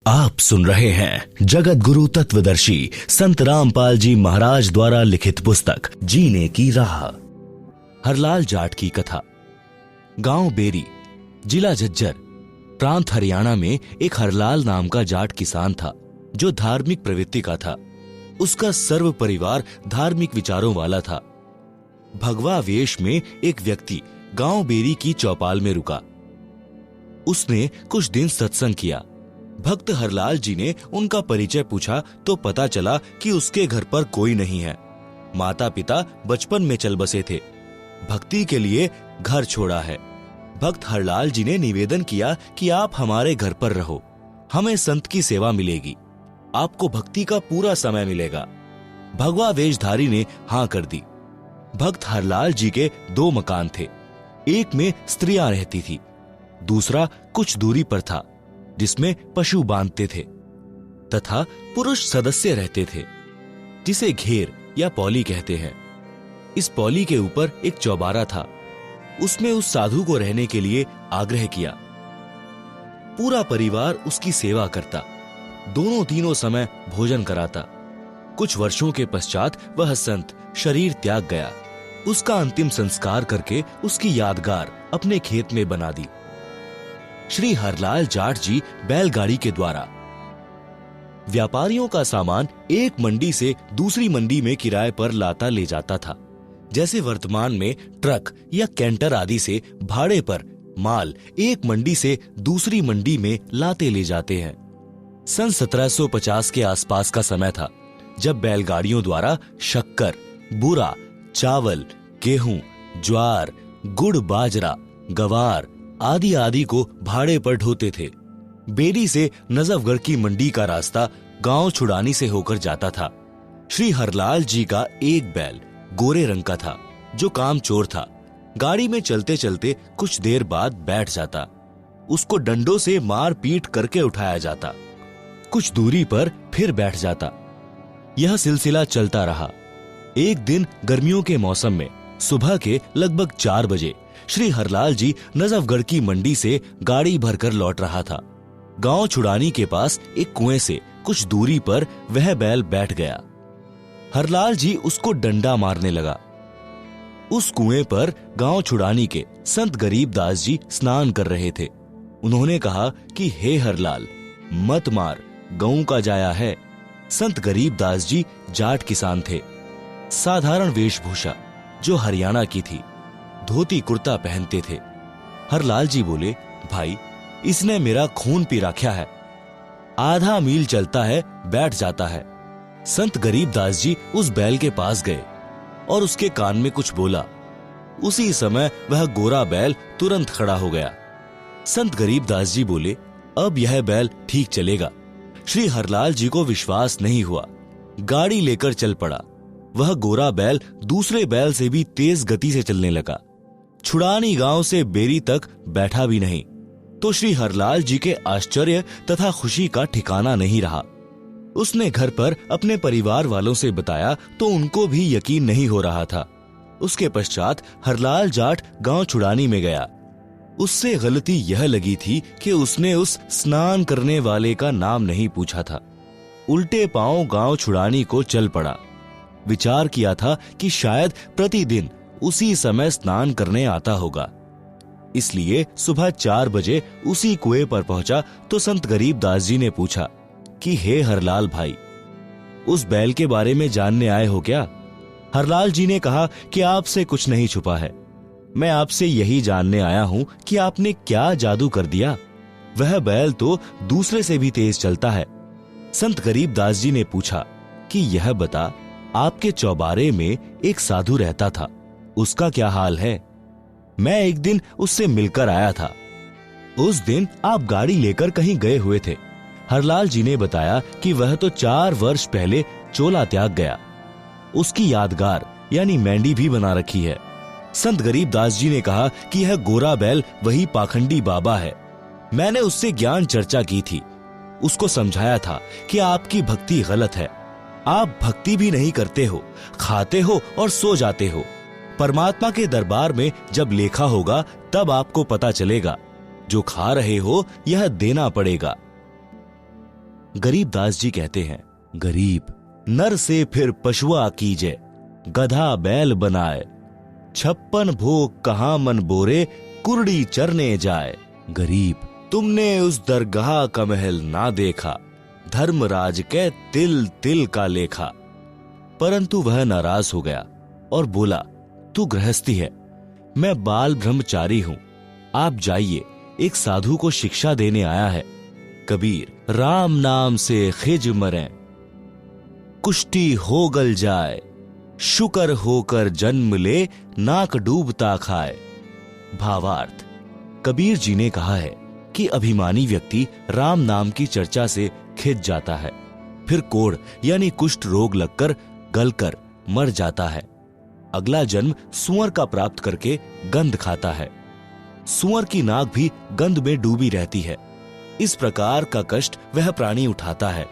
आप सुन रहे हैं जगत गुरु तत्वदर्शी संत रामपाल जी महाराज द्वारा लिखित पुस्तक जीने की राह। हरलाल जाट की कथा। गांव बेरी, जिला झज्जर, प्रांत हरियाणा में एक हरलाल नाम का जाट किसान था जो धार्मिक प्रवृत्ति का था। उसका सर्व परिवार धार्मिक विचारों वाला था। भगवा वेश में एक व्यक्ति गांव बेरी की चौपाल में रुका। उसने कुछ दिन सत्संग किया। भक्त हरलाल जी ने उनका परिचय पूछा तो पता चला कि उसके घर पर कोई नहीं है। माता पिता बचपन में चल बसे थे। भक्ति के लिए घर छोड़ा है। भक्त हरलाल जी ने निवेदन किया कि आप हमारे घर पर रहो, हमें संत की सेवा मिलेगी, आपको भक्ति का पूरा समय मिलेगा। भगवा वेशधारी ने हाँ कर दी। भक्त हरलाल जी के 2 मकान थे। एक में स्त्रियां रहती थी, दूसरा कुछ दूरी पर था जिसमें पशु बांधते थे, तथा पुरुष सदस्य रहते थे जिसे घेर या पौली कहते हैं। इस पौली के ऊपर एक चौबारा था। उसमें उस साधु को रहने के लिए आग्रह किया। पूरा परिवार उसकी सेवा करता, दोनों तीनों समय भोजन कराता। कुछ वर्षों के पश्चात वह संत शरीर त्याग गया। उसका अंतिम संस्कार करके उसकी यादगार अपने खेत में बना दी। श्री हरलाल जाट जी बैलगाड़ी के द्वारा व्यापारियों का सामान एक मंडी से दूसरी मंडी में किराए पर लाता ले जाता था। जैसे वर्तमान में ट्रक या कैंटर आदि से भाड़े पर माल एक मंडी से दूसरी मंडी में लाते ले जाते हैं। सन 1750 के आसपास का समय था जब बैलगाड़ियों द्वारा शक्कर, बूरा, चावल, गेहूं, ज्वार, गुड़, बाजरा, गवार आदि आदि को भाड़े पर ढोते थे। बेरी से नजफगढ़ की मंडी का रास्ता गांव छुड़ानी से होकर जाता था। श्री हरलाल जी का एक बैल गोरे रंग का था जो कामचोर था। गाड़ी में चलते चलते कुछ देर बाद बैठ जाता। उसको डंडों से मार पीट करके उठाया जाता। कुछ दूरी पर फिर बैठ जाता। यह सिलसिला चलता रहा। एक दिन गर्मियों के मौसम में सुबह के लगभग 4 बजे श्री हरलाल जी नजफगढ़ की मंडी से गाड़ी भरकर लौट रहा था। गांव छुड़ानी के पास एक कुएं से कुछ दूरी पर वह बैल बैठ गया। हरलाल जी उसको डंडा मारने लगा। उस कुएं पर गांव छुड़ानी के संत गरीबदास जी स्नान कर रहे थे। उन्होंने कहा कि हे हरलाल, मत मार, गऊ का जाया है। संत गरीबदास जी जाट किसान थे। साधारण वेशभूषा जो हरियाणा की थी, धोती कुर्ता पहनते थे। हरलाल जी बोले, भाई, इसने मेरा खून पी रखा है। आधा मील चलता है, बैठ जाता है। संत गरीबदास जी उस बैल के पास गए और उसके कान में कुछ बोला। उसी समय वह गोरा बैल तुरंत खड़ा हो गया। संत गरीबदास जी बोले, अब यह बैल ठीक चलेगा। श्री हरलाल जी को विश्वास नहीं हुआ। गाड़ी लेकर चल पड़ा। वह गोरा बैल दूसरे बैल से भी तेज गति से चलने लगा। छुड़ानी गांव से बेरी तक बैठा भी नहीं तो श्री हरलाल जी के आश्चर्य तथा खुशी का ठिकाना नहीं रहा। उसने घर पर अपने परिवार वालों से बताया तो उनको भी यकीन नहीं हो रहा था। उसके पश्चात हरलाल जाट गांव छुड़ानी में गया। उससे गलती यह लगी थी कि उसने उस स्नान करने वाले का नाम नहीं पूछा था। उल्टे पांव गांव छुड़ानी को चल पड़ा। विचार किया था कि शायद प्रतिदिन उसी समय स्नान करने आता होगा। इसलिए सुबह 4 बजे उसी कुएं पर पहुंचा तो संत गरीबदास जी ने पूछा कि हे हरलाल भाई, उस बैल के बारे में जानने आए हो क्या? हरलाल जी ने कहा कि आपसे कुछ नहीं छुपा है। मैं आपसे यही जानने आया हूं कि आपने क्या जादू कर दिया। वह बैल तो दूसरे से भी तेज चलता है। संत गरीबदास जी ने पूछा कि यह बता, आपके चौबारे में एक साधु रहता था, उसका क्या हाल है? मैं एक दिन उससे मिलकर आया था। उस दिन आप गाड़ी लेकर कहीं गए हुए थे। हरलाल जी ने बताया कि वह तो 4 वर्ष पहले चोला त्याग गया। उसकी यादगार यानी मेंढी भी बना रखी है। संत गरीबदास जी ने कहा कि यह गोरा बैल वही पाखंडी बाबा है। मैंने उससे ज्ञान चर्चा की थी। उसको समझाया था कि आपकी भक्ति गलत है। आप भक्ति भी नहीं करते हो, खाते हो और सो जाते हो। परमात्मा के दरबार में जब लेखा होगा तब आपको पता चलेगा। जो खा रहे हो यह देना पड़ेगा। गरीबदास जी कहते हैं, गरीब नर से फिर पशुआ कीजे, गधा बैल बनाए, 56 भोग कहाँ मन बोरे, कुर्डी चरने जाए। गरीब तुमने उस दरगाह का महल ना देखा, धर्मराज के तिल तिल का लेखा। परंतु वह नाराज हो गया और बोला, तू गृहस्थी है, मैं बाल ब्रह्मचारी हूं, आप जाइए, एक साधु को शिक्षा देने आया है। कबीर राम नाम से खिज मरे, कुष्टी हो गल जाए, शुकर होकर जन्म ले, नाक डूबता खाए। भावार्थ, कबीर जी ने कहा है कि अभिमानी व्यक्ति राम नाम की चर्चा से खिंच जाता है, फिर कोढ़ यानी कुष्ठ रोग लगकर गलकर मर जाता है। अगला जन्म सुअर का प्राप्त करके गंध खाता है। सुअर की नाक भी गंध में डूबी रहती है। इस प्रकार का कष्ट वह प्राणी उठाता है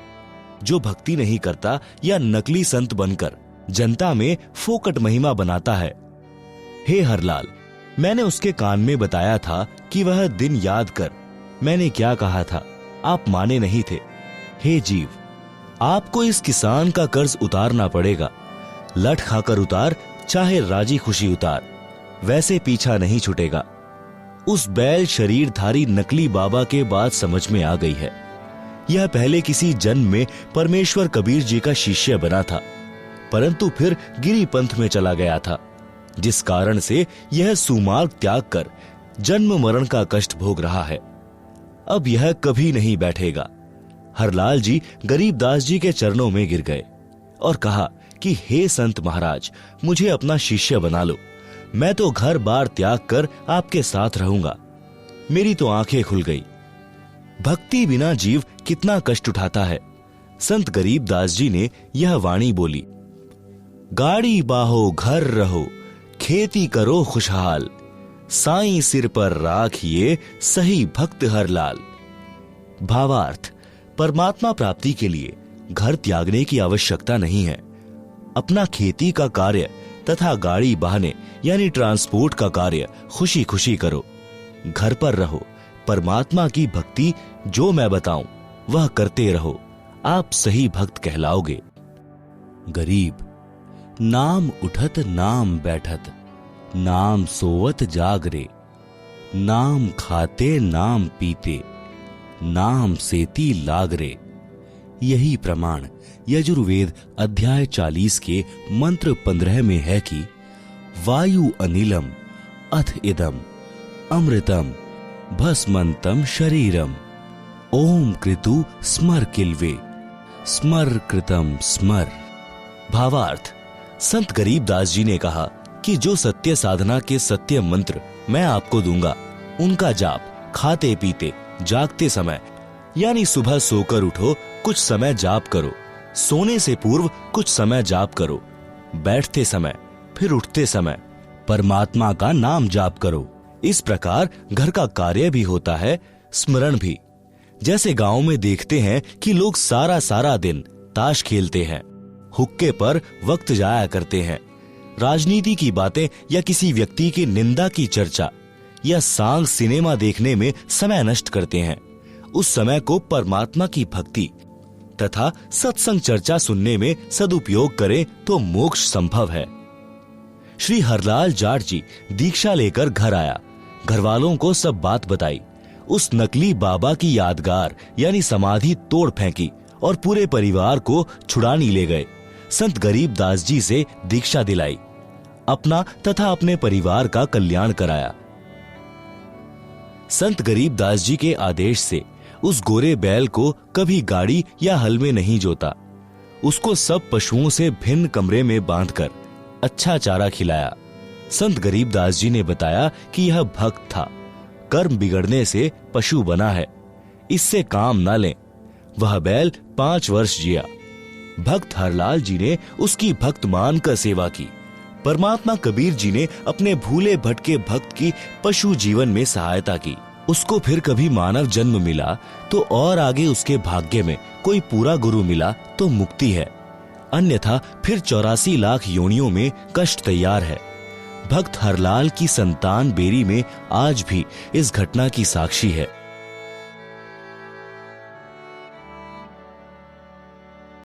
जो भक्ति नहीं करता या नकली संत बनकर जनता में फोकट महिमा बनाता है। हे हरलाल, मैंने उसके कान में बताया था कि वह दिन याद कर। मैंने क्या कहा था, आप माने नहीं थे। हे जीव, आपको इस किसान का कर्ज उतारना पड़ेगा। लठ खाकर उतार, चाहे राजी खुशी उतार, वैसे पीछा नहीं छूटेगा। उस बैल शरीरधारी नकली बाबा के बात समझ में आ गई है। यह पहले किसी जन्म में परमेश्वर कबीर जी का शिष्य बना था, परंतु फिर गिरी पंथ में चला गया था, जिस कारण से यह सुमार्ग त्याग कर जन्म मरण का कष्ट भोग रहा है। अब यह कभी नहीं बैठेगा। हरलाल जी गरीबदास जी के चरणों में गिर गए और कहा कि हे संत महाराज, मुझे अपना शिष्य बना लो, मैं तो घर बार त्याग कर आपके साथ रहूंगा। मेरी तो आंखें खुल गई। भक्ति बिना जीव कितना कष्ट उठाता है। संत गरीबदास जी ने यह वाणी बोली, गाड़ी बाहो घर रहो, खेती करो खुशहाल, साईं सिर पर राखिए सही भक्त हरलाल। भावार्थ, परमात्मा प्राप्ति के लिए घर त्यागने की आवश्यकता नहीं है। अपना खेती का कार्य तथा गाड़ी बहाने यानी ट्रांसपोर्ट का कार्य खुशी खुशी करो। घर पर रहो, परमात्मा की भक्ति जो मैं बताऊं वह करते रहो, आप सही भक्त कहलाओगे। गरीब नाम उठत नाम बैठत, नाम सोवत जागरे, नाम खाते नाम पीते, नाम सेती लागरे। यही प्रमाण यजुर्वेद अध्याय 40 के मंत्र 15 में है कि वायु अनिलम अथ इदम अमृतम भस्मंतम शरीरम, ओम कृतु स्मर किल्वे, स्मर कृतम स्मर। भावार्थ, संत गरीबदास जी ने कहा कि जो सत्य साधना के सत्य मंत्र मैं आपको दूंगा, उनका जाप खाते पीते जागते समय यानी सुबह सोकर उठो कुछ समय जाप करो, सोने से पूर्व कुछ समय जाप करो, बैठते समय फिर उठते समय परमात्मा का नाम जाप करो। इस प्रकार घर का कार्य भी होता है, स्मरण भी। जैसे गांव में देखते हैं कि लोग सारा सारा दिन ताश खेलते हैं, हुक्के पर वक्त जाया करते हैं, राजनीति की बातें या किसी व्यक्ति की निंदा की चर्चा या सांग सिनेमा देखने में समय नष्ट करते हैं। उस समय को परमात्मा की भक्ति तथा सत्संग चर्चा सुनने में सदुपयोग करें तो मोक्ष संभव है। श्री हरलाल जाट जी दीक्षा लेकर घर आया, घर वालों को सब बात बताई। उस नकली बाबा की यादगार यानी समाधि तोड़ फेंकी और पूरे परिवार को छुड़ानी ले गए। संत गरीबदास जी से दीक्षा दिलाई, अपना तथा अपने परिवार का कल्याण कराया। संत गरीबदास जी के आदेश से उस गोरे बैल को कभी गाड़ी या हल में नहीं जोता। उसको सब पशुओं से भिन्न कमरे में बांधकर अच्छा चारा खिलाया। संत गरीबदास जी ने बताया कि यह भक्त था, कर्म बिगड़ने से पशु बना है, इससे काम न लें। वह बैल 5 वर्ष जिया। भक्त हरलाल जी ने उसकी भक्त मानकर सेवा की। परमात्मा कबीर जी ने अपने भूले भटके भक्त की पशु जीवन में सहायता की। उसको फिर कभी मानव जन्म मिला तो और आगे उसके भाग्य में कोई पूरा गुरु मिला तो मुक्ति है, अन्यथा फिर 84 लाख योनियों में कष्ट तैयार है। भक्त हरलाल की संतान बेरी में आज भी इस घटना की साक्षी है।